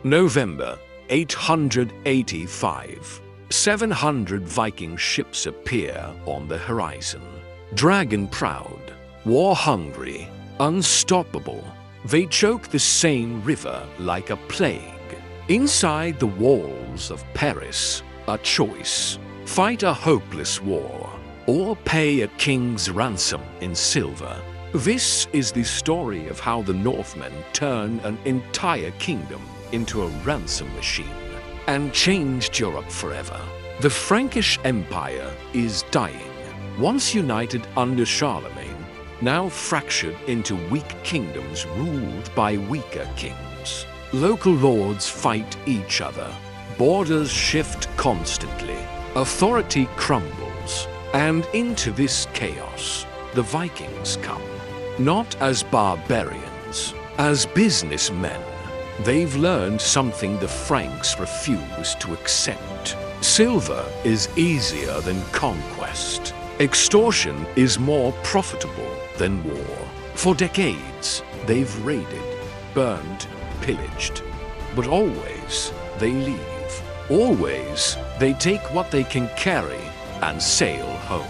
November 885. 700 Viking ships appear on the horizon. Dragon-proud, war-hungry, unstoppable, they choke the Seine River like a plague. Inside the walls of Paris, a choice: fight a hopeless war, or pay a king's ransom in silver. This is the story of how the Northmen turn an entire kingdom into a ransom machine and changed Europe forever. The Frankish Empire is dying. Once united under Charlemagne, now fractured into weak kingdoms ruled by weaker kings. Local lords fight each other. Borders shift constantly. Authority crumbles. And into this chaos, the Vikings come. Not as barbarians, as businessmen. They've learned something the Franks refuse to accept. Silver is easier than conquest. Extortion is more profitable than war. For decades, they've raided, burned, pillaged. But always, they leave. Always, they take what they can carry and sail home.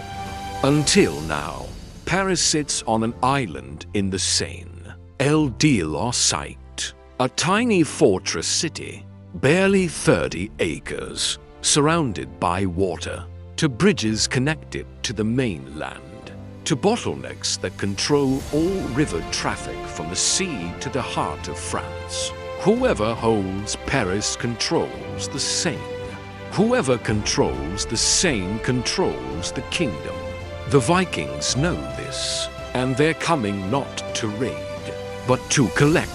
Until now, Paris sits on an island in the Seine, Ile-de-la-Cité, a tiny fortress city, barely 30 acres, surrounded by water, to bridges connected to the mainland, to bottlenecks that control all river traffic from the sea to the heart of France. Whoever holds Paris controls the Seine. Whoever controls the Seine controls the kingdom. The Vikings know this, and they're coming not to raid, but to collect.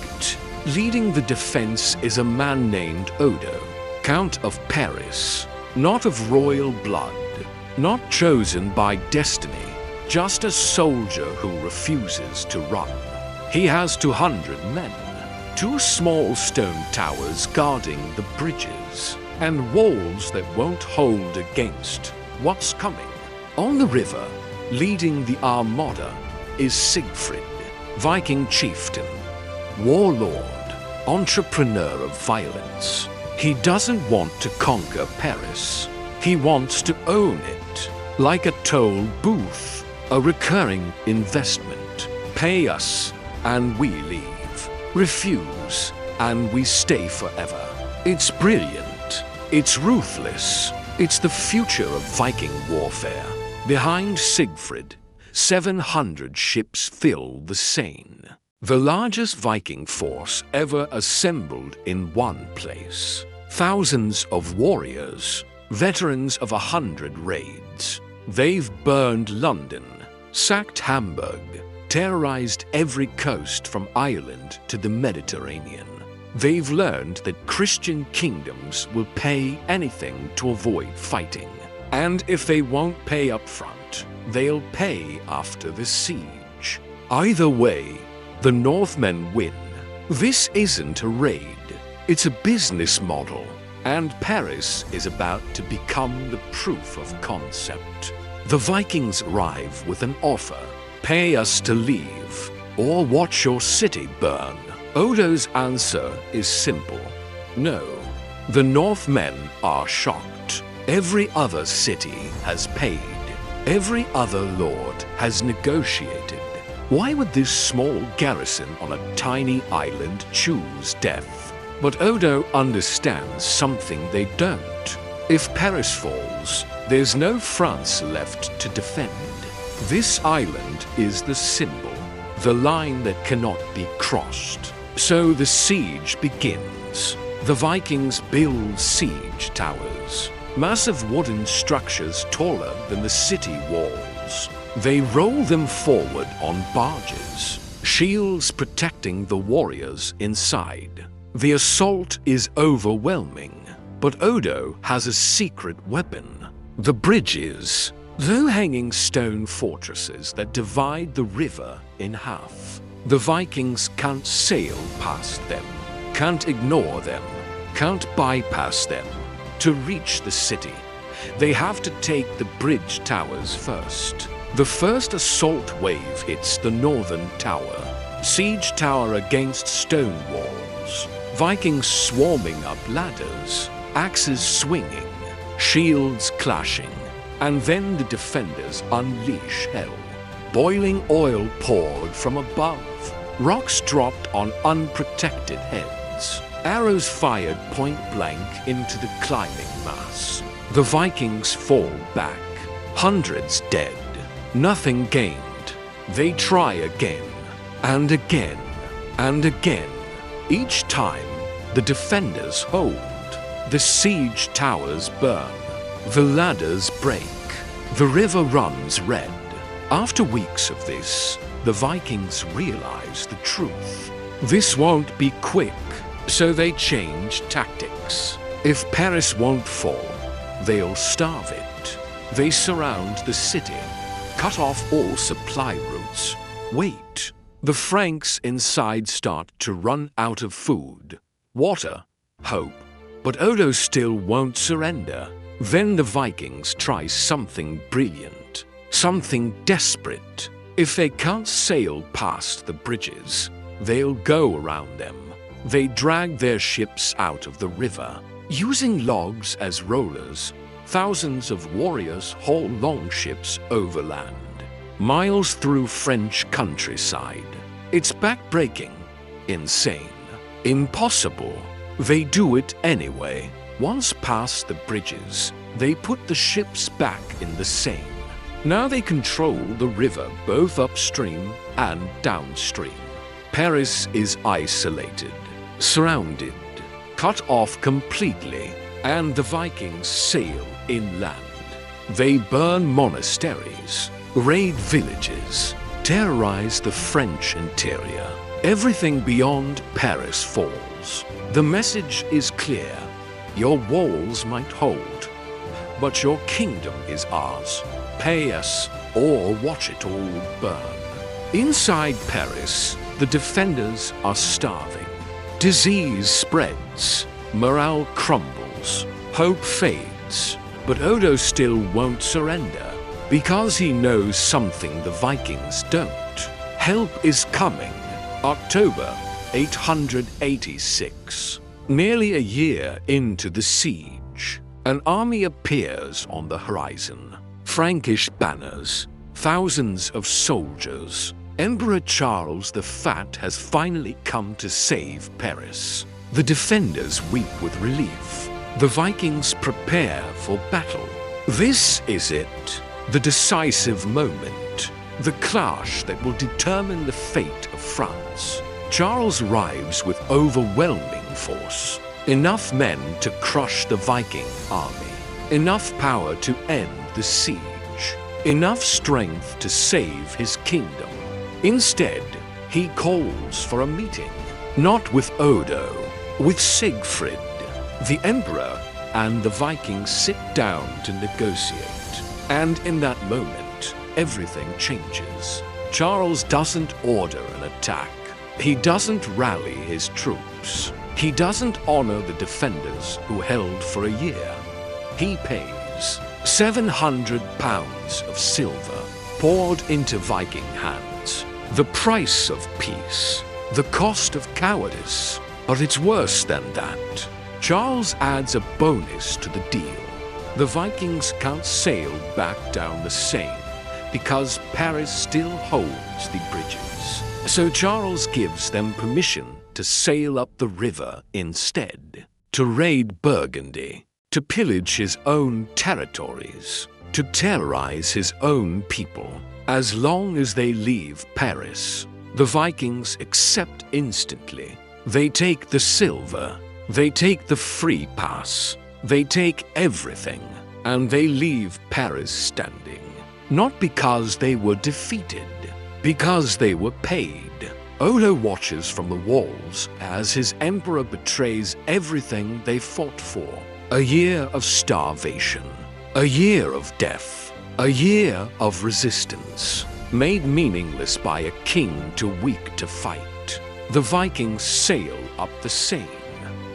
Leading the defense is a man named Odo, Count of Paris, not of royal blood, not chosen by destiny, just a soldier who refuses to run. He has 200 men, 2 small stone towers guarding the bridges, and walls that won't hold against what's coming. On the river, leading the armada, is Sigfred, Viking chieftain, warlord, entrepreneur of violence. He doesn't want to conquer Paris. He wants to own it, like a toll booth, a recurring investment. Pay us, and we leave. Refuse, and we stay forever. It's brilliant. It's ruthless. It's the future of Viking warfare. Behind Sigfred, 700 ships fill the Seine. The largest Viking force ever assembled in one place. Thousands of warriors, veterans of 100 raids. They've burned London, sacked Hamburg, terrorized every coast from Ireland to the Mediterranean. They've learned that Christian kingdoms will pay anything to avoid fighting. And if they won't pay up front, they'll pay after the siege. Either way, the Northmen win. This isn't a raid. It's a business model, and Paris is about to become the proof of concept. The Vikings arrive with an offer: pay us to leave, or watch your city burn. Odo's answer is simple: no. The Northmen are shocked. Every other city has paid. Every other lord has negotiated. Why would this small garrison on a tiny island choose death? But Odo understands something they don't. If Paris falls, there's no France left to defend. This island is the symbol, the line that cannot be crossed. So the siege begins. The Vikings build siege towers, massive wooden structures taller than the city walls. They roll them forward on barges, shields protecting the warriors inside. The assault is overwhelming, but Odo has a secret weapon: the bridges, low-hanging stone fortresses that divide the river in half. The Vikings can't sail past them, can't ignore them, can't bypass them. To reach the city, they have to take the bridge towers first. The first assault wave hits the northern tower, siege tower against stone walls. Vikings swarming up ladders, axes swinging, shields clashing, and then the defenders unleash hell. Boiling oil poured from above, rocks dropped on unprotected heads, arrows fired point blank into the climbing mass. The Vikings fall back, hundreds dead, nothing gained. They try again, and again, and again. Each time, the defenders hold. The siege towers burn, the ladders break, the river runs red. After weeks of this, the Vikings realize the truth. This won't be quick, so they change tactics. If Paris won't fall, they'll starve it. They surround the city, cut off all supply routes. Wait, the Franks inside start to run out of food, water, hope. But Odo still won't surrender. Then the Vikings try something brilliant, something desperate. If they can't sail past the bridges, they'll go around them. They drag their ships out of the river. Using logs as rollers, thousands of warriors haul longships overland, miles through French countryside. It's backbreaking, insane, impossible. They do it anyway. Once past the bridges, they put the ships back in the Seine. Now they control the river both upstream and downstream. Paris is isolated, surrounded, cut off completely, and the Vikings sail inland. They burn monasteries, raid villages, terrorize the French interior. Everything beyond Paris falls. The message is clear. Your walls might hold, but your kingdom is ours. Pay us or watch it all burn. Inside Paris, the defenders are starving. Disease spreads, morale crumbles, hope fades. But Odo still won't surrender, because he knows something the Vikings don't. Help is coming. October 886. Nearly a year into the siege, an army appears on the horizon. Frankish banners, thousands of soldiers. Emperor Charles the Fat has finally come to save Paris. The defenders weep with relief. The Vikings prepare for battle. This is it, the decisive moment, the clash that will determine the fate of France. Charles arrives with overwhelming force. Enough men to crush the Viking army. Enough power to end the siege. Enough strength to save his kingdom. Instead, he calls for a meeting. Not with Odo, with Sigfred. The emperor and the Vikings sit down to negotiate. And in that moment, everything changes. Charles doesn't order an attack. He doesn't rally his troops. He doesn't honor the defenders who held for a year. He pays 700 pounds of silver poured into Viking hands. The price of peace, the cost of cowardice. But it's worse than that. Charles adds a bonus to the deal. The Vikings can't sail back down the Seine because Paris still holds the bridges. So Charles gives them permission to sail up the river instead, to raid Burgundy, to pillage his own territories, to terrorize his own people. As long as they leave Paris, the Vikings accept instantly. They take the silver, they take the free pass, they take everything, and they leave Paris standing. Not because they were defeated, because they were paid. Odo watches from the walls as his emperor betrays everything they fought for. A year of starvation, a year of death, a year of resistance, made meaningless by a king too weak to fight. The Vikings sail up the Seine.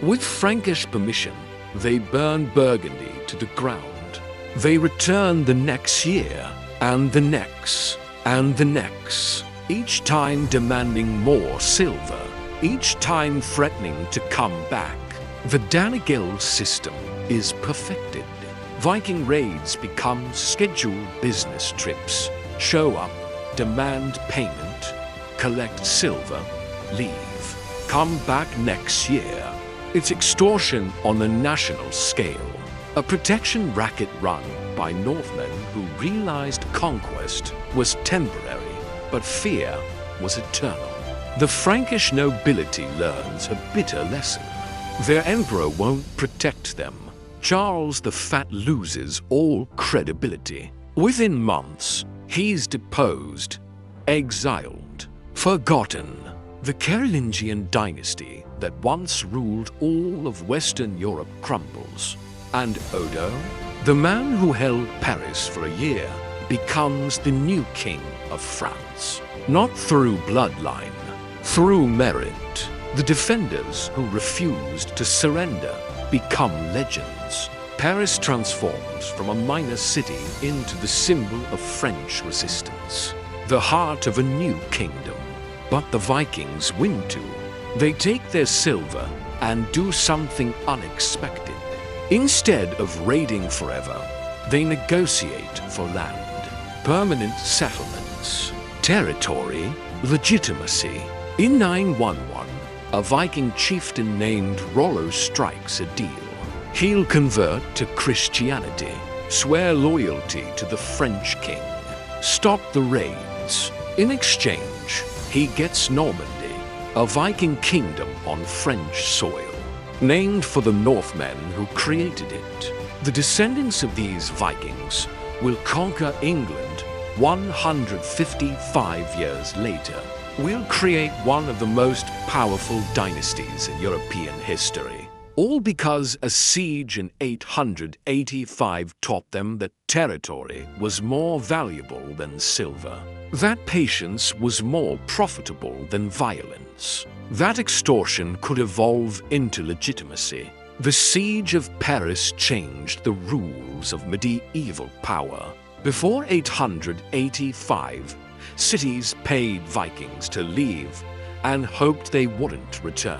With Frankish permission, they burn Burgundy to the ground. They return the next year, and the next, and the next, each time demanding more silver, each time threatening to come back. The Danegeld system is perfected. Viking raids become scheduled business trips. Show up, demand payment, collect silver, leave, come back next year. It's extortion on a national scale. A protection racket run by Northmen who realized conquest was temporary, but fear was eternal. The Frankish nobility learns a bitter lesson. Their emperor won't protect them. Charles the Fat loses all credibility. Within months, he's deposed, exiled, forgotten. The Carolingian dynasty that once ruled all of Western Europe crumbles. And Odo, the man who held Paris for a year, becomes the new king of France. Not through bloodline, through merit. The defenders who refused to surrender become legends. Paris transforms from a minor city into the symbol of French resistance, the heart of a new kingdom. But the Vikings win too. They take their silver and do something unexpected. Instead of raiding forever, they negotiate for land, permanent settlements, territory, legitimacy. In 911, a Viking chieftain named Rollo strikes a deal. He'll convert to Christianity, swear loyalty to the French king, stop the raids. In exchange, he gets Normandy, a Viking kingdom on French soil, named for the Northmen who created it. The descendants of these Vikings will conquer England 155 years later. We'll create one of the most powerful dynasties in European history. All because a siege in 885 taught them that territory was more valuable than silver. That patience was more profitable than violence. That extortion could evolve into legitimacy. The siege of Paris changed the rules of medieval power. Before 885, cities paid Vikings to leave and hoped they wouldn't return.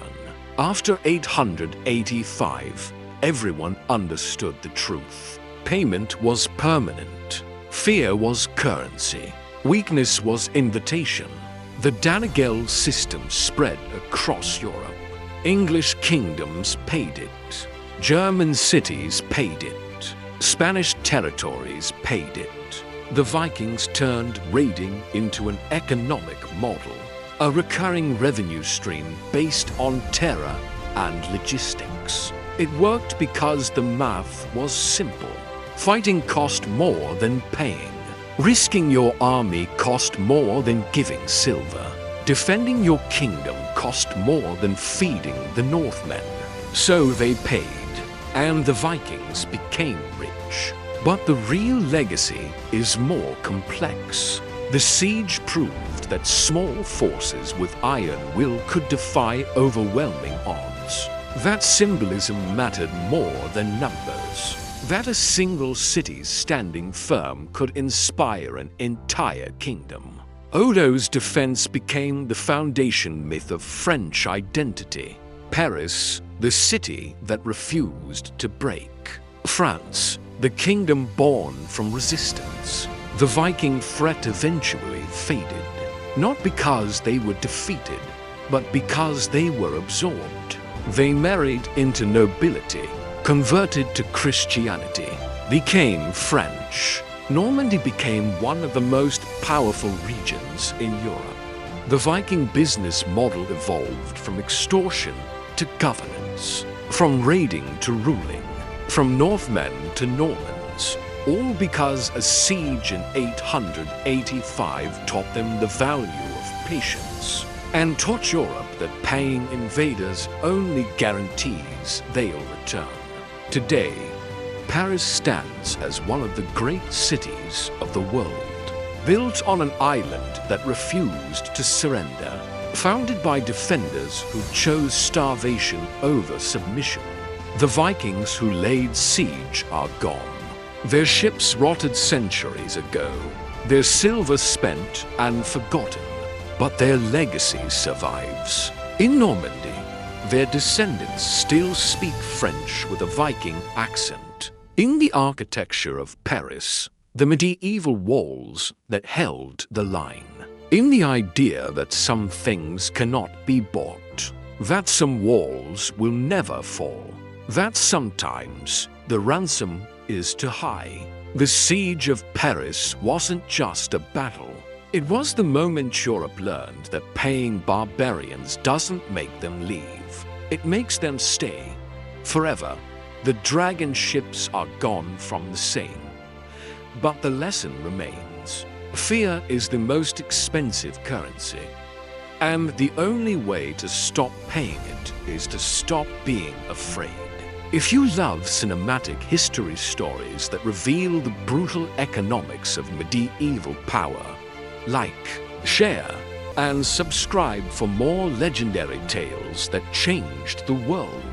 After 885, everyone understood the truth. Payment was permanent. Fear was currency. Weakness was invitation. The Danegeld system spread across Europe. English kingdoms paid it. German cities paid it. Spanish territories paid it. The Vikings turned raiding into an economic model, a recurring revenue stream based on terror and logistics. It worked because the math was simple. Fighting cost more than paying. Risking your army cost more than giving silver. Defending your kingdom cost more than feeding the Northmen. So they paid, and the Vikings became rich. But the real legacy is more complex. The siege proved that small forces with iron will could defy overwhelming odds. That symbolism mattered more than numbers. That a single city standing firm could inspire an entire kingdom. Odo's defense became the foundation myth of French identity. Paris, the city that refused to break. France, the kingdom born from resistance. The Viking threat eventually faded, not because they were defeated, but because they were absorbed. They married into nobility, converted to Christianity, became French. Normandy became one of the most powerful regions in Europe. The Viking business model evolved from extortion to governance, from raiding to ruling, from Northmen to Normans, all because a siege in 885 taught them the value of patience, and taught Europe that paying invaders only guarantees they'll return. Today, Paris stands as one of the great cities of the world, built on an island that refused to surrender, founded by defenders who chose starvation over submission. The Vikings who laid siege are gone. Their ships rotted centuries ago, their silver spent and forgotten, but their legacy survives. In Normandy, their descendants still speak French with a Viking accent. In the architecture of Paris, the medieval walls that held the line. In the idea that some things cannot be bought, that some walls will never fall, that sometimes the ransom is too high. The siege of Paris wasn't just a battle. It was the moment Europe learned that paying barbarians doesn't make them leave. It makes them stay forever. The dragon ships are gone from the Seine. But the lesson remains. Fear is the most expensive currency. And the only way to stop paying it is to stop being afraid. If you love cinematic history stories that reveal the brutal economics of medieval power, like, share, and subscribe for more legendary tales that changed the world.